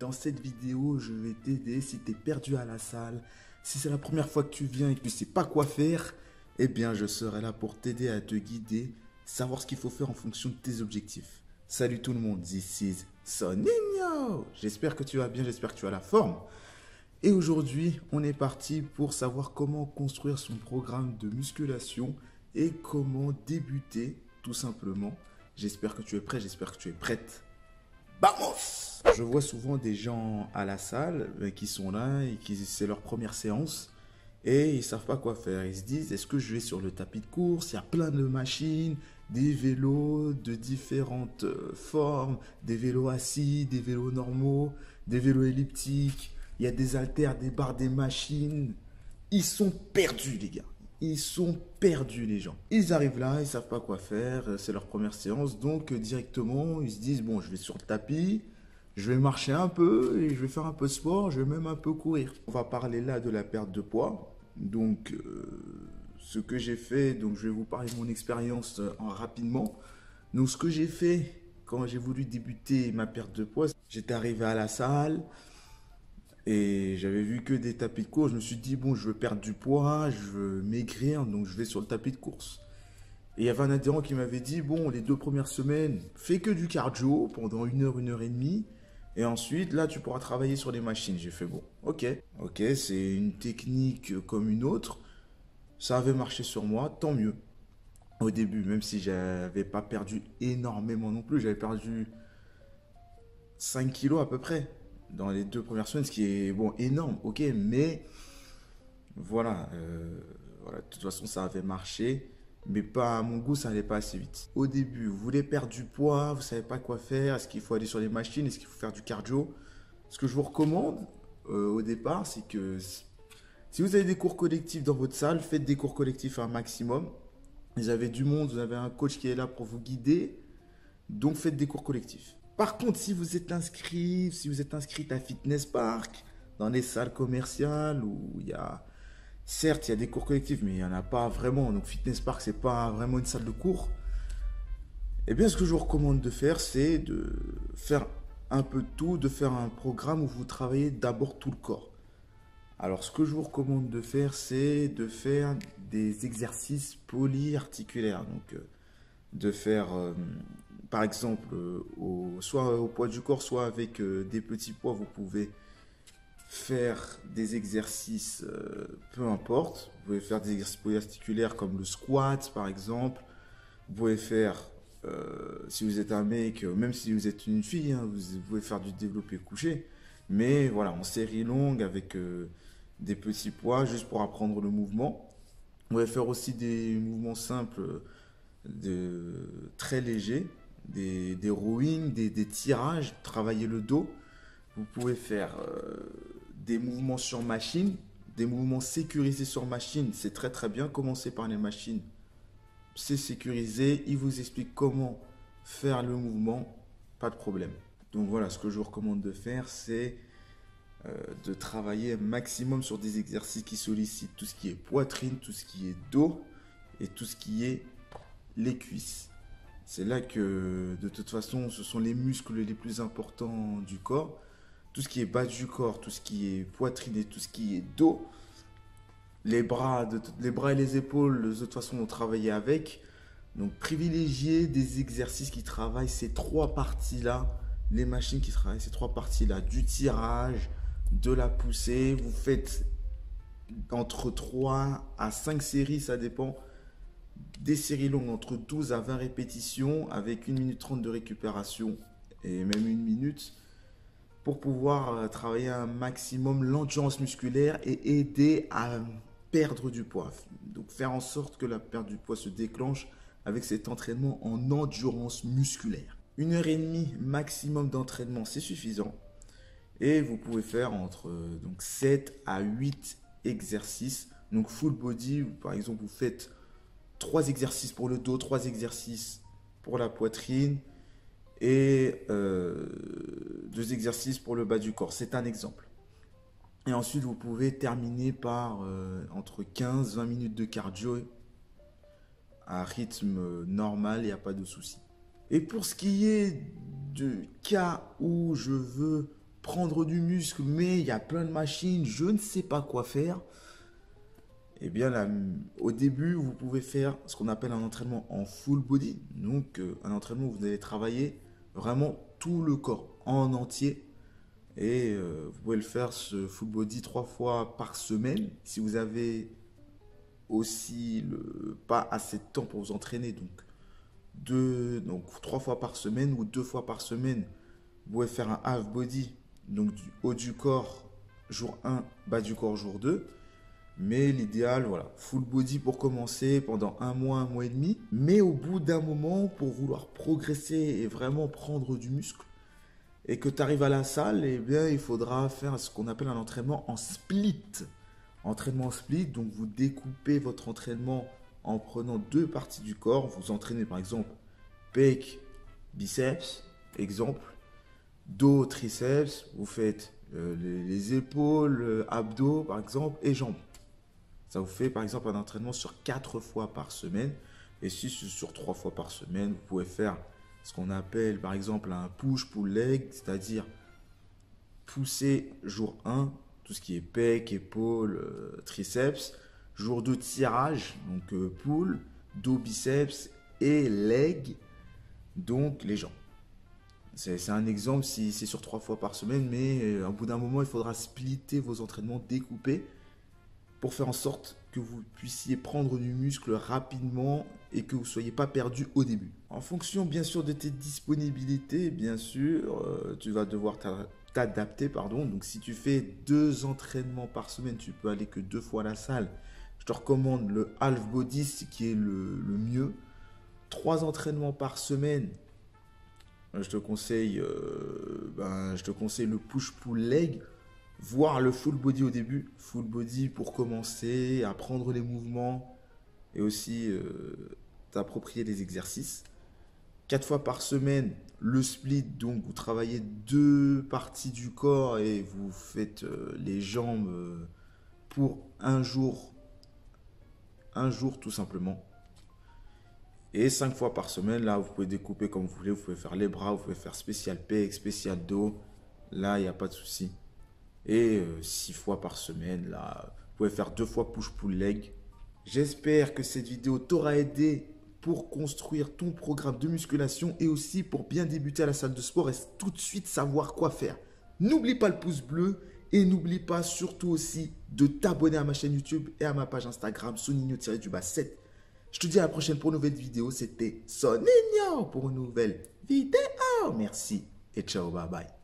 Dans cette vidéo, je vais t'aider si tu es perdu à la salle. Si c'est la première fois que tu viens et que tu ne sais pas quoi faire, eh bien, je serai là pour t'aider à te guider, savoir ce qu'il faut faire en fonction de tes objectifs. Salut tout le monde, this is Soninho. J'espère que tu vas bien, j'espère que tu as la forme. Et aujourd'hui, on est parti pour savoir comment construire son programme de musculation et comment débuter, tout simplement. J'espère que tu es prêt, j'espère que tu es prête. Vamos! Je vois souvent des gens à la salle qui sont là et qui c'est leur première séance et ils savent pas quoi faire. Ils se disent, est-ce que je vais sur le tapis de course? Il y a plein de machines, des vélos de différentes formes, des vélos assis, des vélos normaux, des vélos elliptiques. Il y a des haltères, des barres, des machines. Ils sont perdus, les gars. Ils sont perdus, les gens. Ils arrivent là, ils savent pas quoi faire. C'est leur première séance. Donc, directement, ils se disent, bon, je vais sur le tapis, je vais marcher un peu et je vais faire un peu de sport, je vais même un peu courir. On va parler là de la perte de poids. Donc, ce que j'ai fait, donc je vais vous parler de mon expérience rapidement. Donc, ce que j'ai fait quand j'ai voulu débuter ma perte de poids, j'étais arrivé à la salle. Et j'avais vu que des tapis de course. Je me suis dit, bon, je veux perdre du poids, je veux maigrir, donc je vais sur le tapis de course. Et il y avait un adhérent qui m'avait dit, bon, les 2 premières semaines, fais que du cardio pendant 1 heure et demie. Et ensuite, là, tu pourras travailler sur les machines. J'ai fait, bon, ok, c'est une technique comme une autre. Ça avait marché sur moi, tant mieux. Au début, même si j'avais pas perdu énormément non plus, j'avais perdu 5 kilos à peu près dans les 2 premières semaines, ce qui est bon énorme, ok, mais voilà, voilà, de toute façon ça avait marché, mais pas à mon goût, ça n'allait pas assez vite. Au début, vous voulez perdre du poids, vous savez pas quoi faire, est-ce qu'il faut aller sur les machines, est-ce qu'il faut faire du cardio? Ce que je vous recommande au départ, c'est que si vous avez des cours collectifs dans votre salle, faites des cours collectifs un maximum. Vous avez du monde, vous avez un coach qui est là pour vous guider, donc faites des cours collectifs. Par contre, si vous êtes inscrit, si vous êtes inscrit à Fitness Park, dans les salles commerciales où il y a, certes, il y a des cours collectifs, mais il n'y en a pas vraiment. Donc Fitness Park, c'est pas vraiment une salle de cours. Eh bien, ce que je vous recommande de faire, c'est de faire un peu de tout, de faire un programme où vous travaillez d'abord tout le corps. Alors, ce que je vous recommande de faire, c'est de faire des exercices polyarticulaires. Donc, de faire, par exemple, soit au poids du corps, soit avec des petits poids, vous pouvez faire des exercices, peu importe. Vous pouvez faire des exercices polyarticulaires comme le squat, par exemple. Vous pouvez faire, si vous êtes un mec, même si vous êtes une fille, hein, vous pouvez faire du développé couché. Mais voilà, en série longue avec des petits poids, juste pour apprendre le mouvement. Vous pouvez faire aussi des mouvements simples très légers, des rowing, des tirages, travailler le dos. Vous pouvez faire des mouvements sur machine, des mouvements sécurisés sur machine. C'est très très bien. Commencez par les machines. C'est sécurisé. Il vous explique comment faire le mouvement. Pas de problème. Donc voilà, ce que je vous recommande de faire, c'est de travailler un maximum sur des exercices qui sollicitent tout ce qui est poitrine, tout ce qui est dos et tout ce qui est les cuisses. C'est là que, de toute façon, ce sont les muscles les plus importants du corps. Tout ce qui est bas du corps, tout ce qui est poitrine et tout ce qui est dos. Les bras et les épaules, de toute façon, on travaille avec. Donc, privilégiez des exercices qui travaillent ces 3 parties-là. Les machines qui travaillent ces 3 parties-là. Du tirage, de la poussée. Vous faites entre 3 à 5 séries, ça dépend. Des séries longues entre 12 à 20 répétitions avec 1 minute 30 de récupération et même 1 minute pour pouvoir travailler un maximum l'endurance musculaire et aider à perdre du poids. Donc faire en sorte que la perte du poids se déclenche avec cet entraînement en endurance musculaire. 1 heure et demie maximum d'entraînement, c'est suffisant. Et vous pouvez faire entre donc 7 à 8 exercices. Donc full body, par exemple, vous faites 3 exercices pour le dos, 3 exercices pour la poitrine et 2 exercices pour le bas du corps. C'est un exemple. Et ensuite, vous pouvez terminer par entre 15-20 minutes de cardio à rythme normal, il n'y a pas de souci. Et pour ce qui est du cas où je veux prendre du muscle, mais il y a plein de machines, je ne sais pas quoi faire. Eh bien, là, au début, vous pouvez faire ce qu'on appelle un entraînement en full body. Donc, un entraînement où vous allez travailler vraiment tout le corps en entier. Et vous pouvez le faire, ce full body, 3 fois par semaine. Si vous avez aussi pas assez de temps pour vous entraîner, donc 3 fois par semaine ou 2 fois par semaine, vous pouvez faire un half body, donc du haut du corps jour 1, bas du corps jour 2. Mais l'idéal, voilà, full body pour commencer pendant 1 mois et demi. Mais au bout d'un moment, pour vouloir progresser et vraiment prendre du muscle, et que tu arrives à la salle, eh bien, il faudra faire ce qu'on appelle un entraînement en split. Entraînement en split, donc vous découpez votre entraînement en prenant 2 parties du corps. Vous entraînez par exemple pec, biceps, exemple, dos, triceps, vous faites les épaules, abdos par exemple, et jambes. Ça vous fait par exemple un entraînement sur 4 fois par semaine. Et si c'est sur 3 fois par semaine, vous pouvez faire ce qu'on appelle par exemple un push-pull leg, c'est-à-dire pousser jour 1, tout ce qui est pec, épaules, triceps. Jour 2, tirage, donc pull, dos, biceps et leg, donc les jambes. C'est un exemple si c'est sur 3 fois par semaine, mais au bout d'un moment, il faudra splitter vos entraînements, découper, pour faire en sorte que vous puissiez prendre du muscle rapidement et que vous ne soyez pas perdu au début. En fonction bien sûr de tes disponibilités, bien sûr, tu vas devoir t'adapter, pardon. Donc si tu fais 2 entraînements par semaine, tu peux aller que 2 fois à la salle. Je te recommande le half body, ce qui est le mieux. 3 entraînements par semaine, je te conseille le push-pull leg. Voir le full body au début, full body pour commencer, apprendre les mouvements et aussi t'approprier les exercices. 4 fois par semaine, le split, donc vous travaillez 2 parties du corps et vous faites les jambes pour un jour tout simplement. Et 5 fois par semaine, là vous pouvez découper comme vous voulez, vous pouvez faire les bras, vous pouvez faire spécial pec, spécial dos, là il n'y a pas de souci. Et 6 fois par semaine, là, vous pouvez faire 2 fois push-pull leg. J'espère que cette vidéo t'aura aidé pour construire ton programme de musculation et aussi pour bien débuter à la salle de sport et tout de suite savoir quoi faire. N'oublie pas le pouce bleu et n'oublie pas surtout aussi de t'abonner à ma chaîne YouTube et à ma page Instagram Soninho-7. Je te dis à la prochaine pour une nouvelle vidéo. C'était Soninho pour une nouvelle vidéo. Merci et ciao, bye bye.